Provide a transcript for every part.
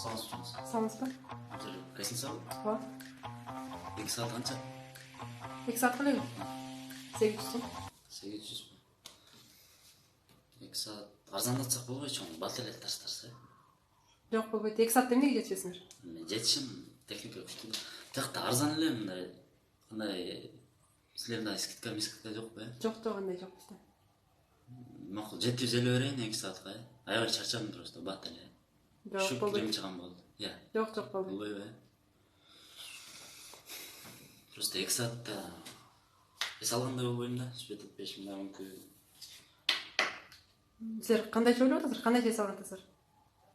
Саламатсыз ба? Гостиница ғой? Ба. 2 саат қанша? 2 саат қана 800 сом. 800 ба? 2 саат арзандатсақ болбой чоң, балтелет таштарса. Жоқ, болбойт. 2 саатта эмнеге жетишесиңер? Жетишим, техника күчтүү. Тиякта арзан эле мындай. Кандай силерде скидка жок бе? Жоқ, андай жоқ бизде. Макул 750 берейин 2 саатка. Аябай чарчадым просто бат эле. Жоқ, болбойт. Чыгам болду. Жоқ, болбойт. Болбойбу? Просто 2 саатта эс алгандай болбойм да, сүрөт этпешим да мүмкүн. Силер кандайча ойлоп атасыздар? Кандайча эс алгансыздар?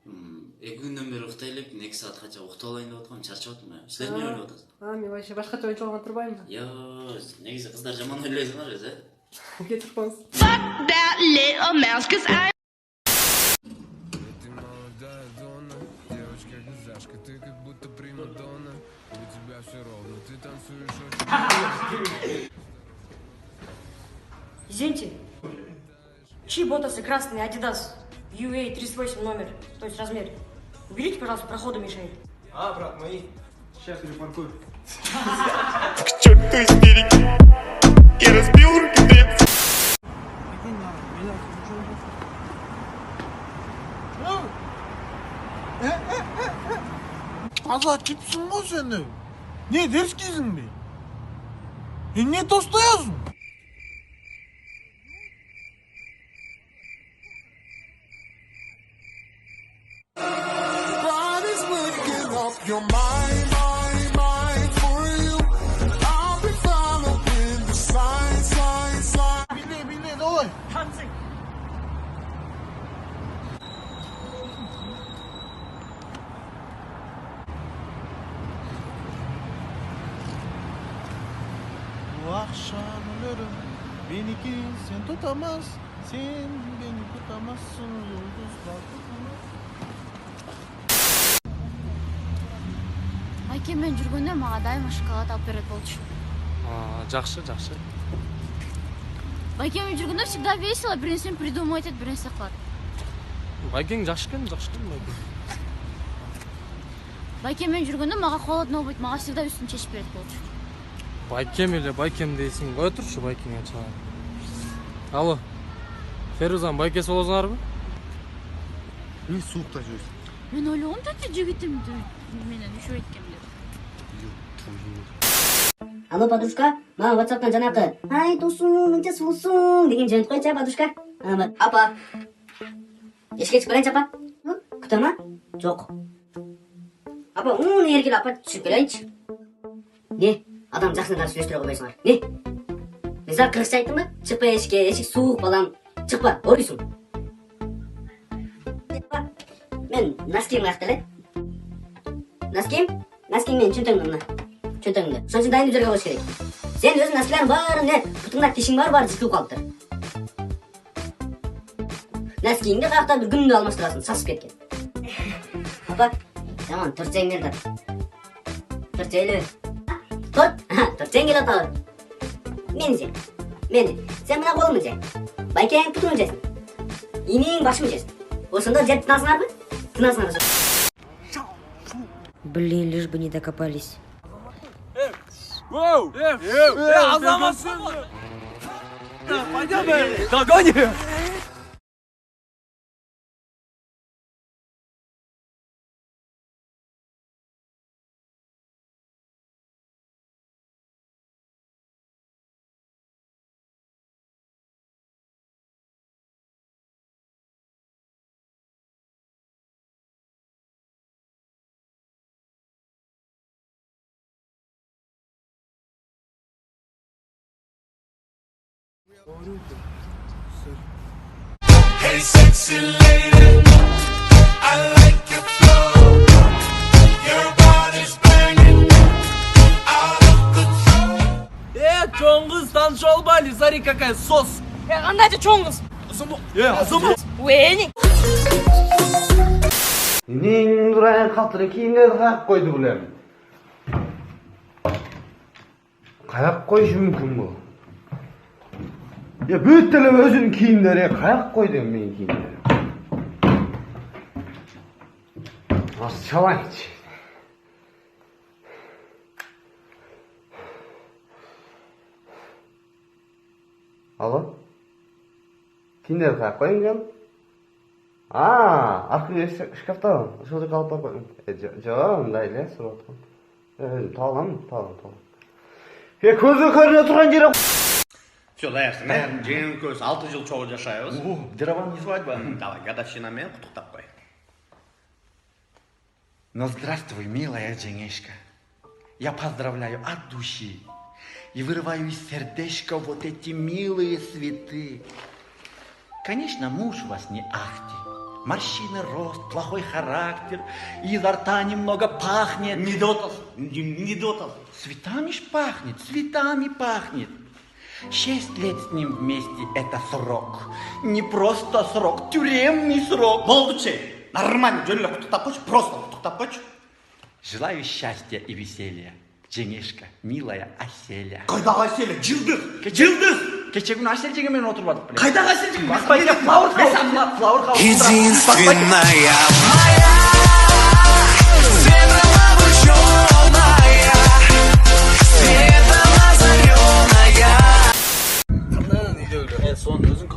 2 күндөн бери уктай элек, 2 саат кача уктап алайын деп аткам, чарчап атам. Силер эмне ойлоп атасыздар? Мен вообще башкача ойчу алган турбаймынбы? Негизи кыздар жаман ойлойсуңар өзү, Кетип коңуз. Fuck that little mouse, cause I Извините, чьи ботасы красные Adidas UA 38 номер, то есть размер. Уберите, пожалуйста, проходу мешает. Брат, мои. Сейчас перепаркую. К черту истерики. Я разбил руки дрец. Аза кипсің ғой сені. Не дерскейсің бе? Не тостаясың? Your mind for you. I'll be following the signs. Биле, давай. Танцы. Bu akşam ölürüm. Beniki sen tutamaz. Sen beni tutamazsın. Yıldızlar tutamaz. Байкеммен жүргөндө мага дайыма шоколад алып берет болчу. Жакшы. Байкеммен жүргөндө всегда весело, бир нерсени придумывать этет, бир нерсе кылат. Байкең жакшы экен байкең. Байкеммен жүргөндө мага холодно болбойт, мага всегда үстүн чечип берет болчу. Байкем дейсиң, кое турчу байкеңе чыгар. Алло. Ферузан, байкеси болосуңарбы? Суукта жүрөсүң. Мен ойлогом тете жигитимди менен үшөп эткем деп. Алло, подружка, мага WhatsApp'тан жанакы «Ай, досуң, мынча сулусуң» деген жөнүп койчу, подружка. Апа. Эшикке чыгып келейинчи, апа? Күтөмү? Жок. Апа, эргиле апа, түшүп келейинчи. Не? Адам жакшыдан сүйлөштүрө койбойсуңар. Не? Мен сага кыргызча айттым да? Чыкпа эшикке, эшик суук балам. Чыкпа, оруйсуң. Мен носким каякта эле? Носким менин чөнтөгүмдө мына. Чөнтөгүмдө. Ошон үчүн дайын жүргө коюш керек. Сен өзүң носкилердин баарын бутуңда тишиң баары жыртылып калыптыр. Носкиңди каякта бир күндө алмаштырасың, сасып кеткен. Апа, жаман 400 берди. 450. 400 келип атабы. Мени. Сен мына колумду же. Байкең күтүмү жесин. Иниң башымы жесин. Ошондо жеп тынасыңарбы? Тынасыңар. Блин, лишь бы не докопались. Азаматсың. Пойдем. Догони. Hey, sexy lady, I like your flow. Your body's banging out of control. Чоң кыз таныш албайлы, смотри какая сос. Кандай чоң кыз? Азамат. Уэни. Нин дурайын калтыры кийимдерди каяп койду билем. Каяп коюшу мүмкүн бул? Бүт эле өзүнүн кийимдери каяк койду менин кийимдерим? Расчалайте. Алло? Киндер қойып қойыңыз? Арқы шкафта ошол жерге алып барып қойдым. Жок, мындай эле сурап аткам. Таалам. Көзү көрүнө турган жере. Все, даяшсың. Жеңіл көз 6 жыл чогуу жашайбыз. Дрова не свадьба. Давай, годовщина менен куттуктап кой. Ну, здравствуй, милая Женешка. Я поздравляю от души и вырываю из сердечка вот эти милые цветы. Конечно, муж у вас не ахти. Морщины, рост, плохой характер, и изо рта немного пахнет. Не дотал. Цветами ж пахнет, цветами пахнет. 6 лет с ним вместе — это срок. Не просто срок, тюремный срок. Болдучи. Нормально, жөнлө куттуктап койчу, просто куттуктап койчу. Желаю счастья и веселья, Женешка, милая Аселя. Кайдагы Аселя? Жылдыз. Кече күнү Асель жеге менен отуруп атып эле. Кайдагы Асель жеге? Баспайда флаур хаус. Единственная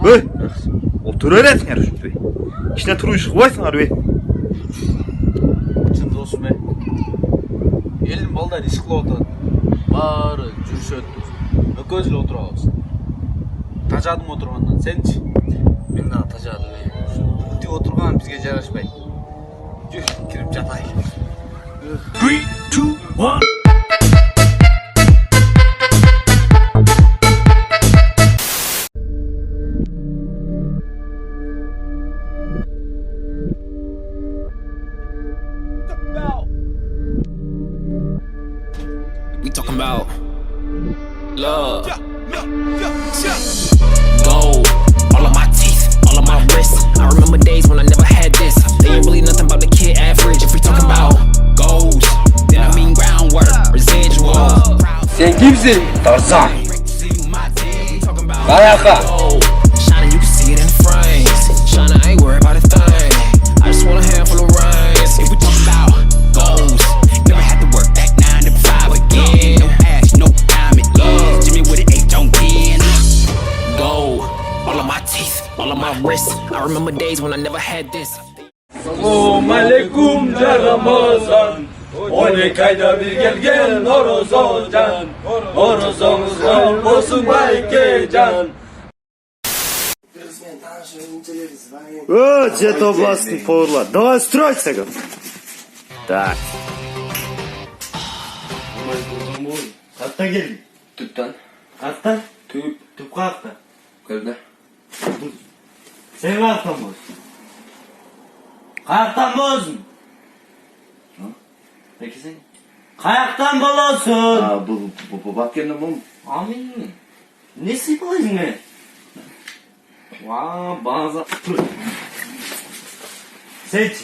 Ой, отура бересиңер ушунтип. Кичине туруп иш кылбайсыңар бе? Чын досум элдин балдар иш кылып атат. Баары жүрүшөт. Экөөбүз эле отуруп алабыз. Тажадым отургандан, сенчи? Мен дагы тажадым. Тип отурган бизге жарашпайт. Жүр, кирип жатайын. 3, 2, 1. We talking about love, gold, all of my teeth, all of my wrists. I remember days when I never had this. They ain't really nothing about the kid average. If we talking about goals, then I mean groundwork, residual. Sen kimsin? Tarzan. Kayaka. Shining, you can see it in the frames. Shining, I ain't worried about a thing. I just want a handful of rhymes. If we talking about goals, never had to work that 9 to 5 again. No ash, no diamond, yeah. Jimmy with an H on 10. Gold, all of my teeth, all of my wrists. I remember days when I never had this. Assalamu alaikum Ramazan. 12 ayda bir gelgen Orozoncan. Orozonuz kal olsun Baykecan. Цвет областный повар. Давай стройся. Так. Катта келдиң? Түптөн. Катта? Түп каякта? келди. Сен каяктан болосуң? Каяктан болосуң? Экисең? Каяктан болосуң? Бул баткенде бул. Амин. Не сыйпалайсың мен? База. Сенчи?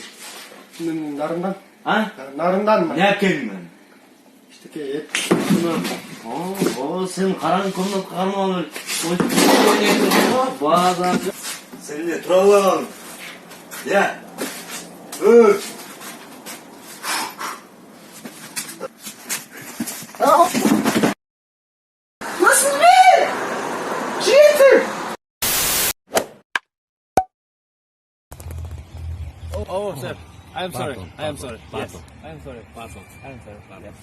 Нарындан. Нарынданмы? Не әкелдің мен? İşte ет. Сен қараң комнатқа қармап өл. База. Сен не тұра алған? Я. Nasıl bir? Cheater. Oh, sir. I am sorry. Yes. I am sorry. Yes.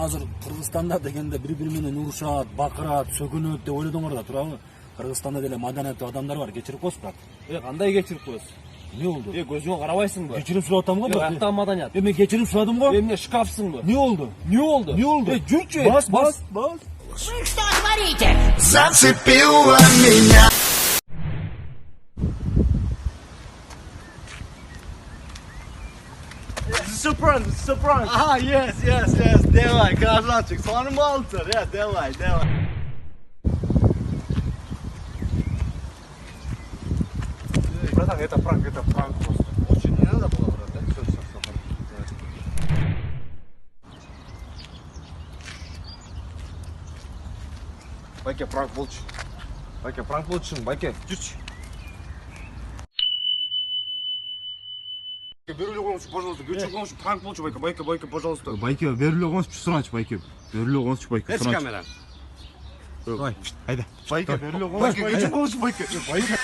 Азыр Кыргызстанда дегенде бири-бири менен урушат, бакырат, сөгүнөт деп ойлодуңар да туурабы? Кыргызстанда деле маданияттуу адамдар бар, кечирип коесуз брат. Кандай кечирип коесуз? Эмне болду? Көзүңө карабайсыңбы? Кечирим сурап атам го, брат. Аяктан маданият. Мен кечирим сурадым го. Эмне шкафсыңбы? Эмне болду? Жүрчү. Бас. Вы что творите? Зацепила меня. Surprise. Aha, yes. Давай, красавчик. Сломался. Давай. Братан, это пранк просто. Очень не надо было, брат. Все. Байке пранк болчу. Байке пранк болчу. Байке жүрчү. Берүүле коңуз, пожалуйста. Кечир коңуз, пранк болчу байке. Байке, пожалуйста. Байке берүүле коңуз сураач байке. Берүүле коңуз байке. Эч камера. Давай. Haydi. Байке берүүле коңуз. Кечир коңуз байке. Байке.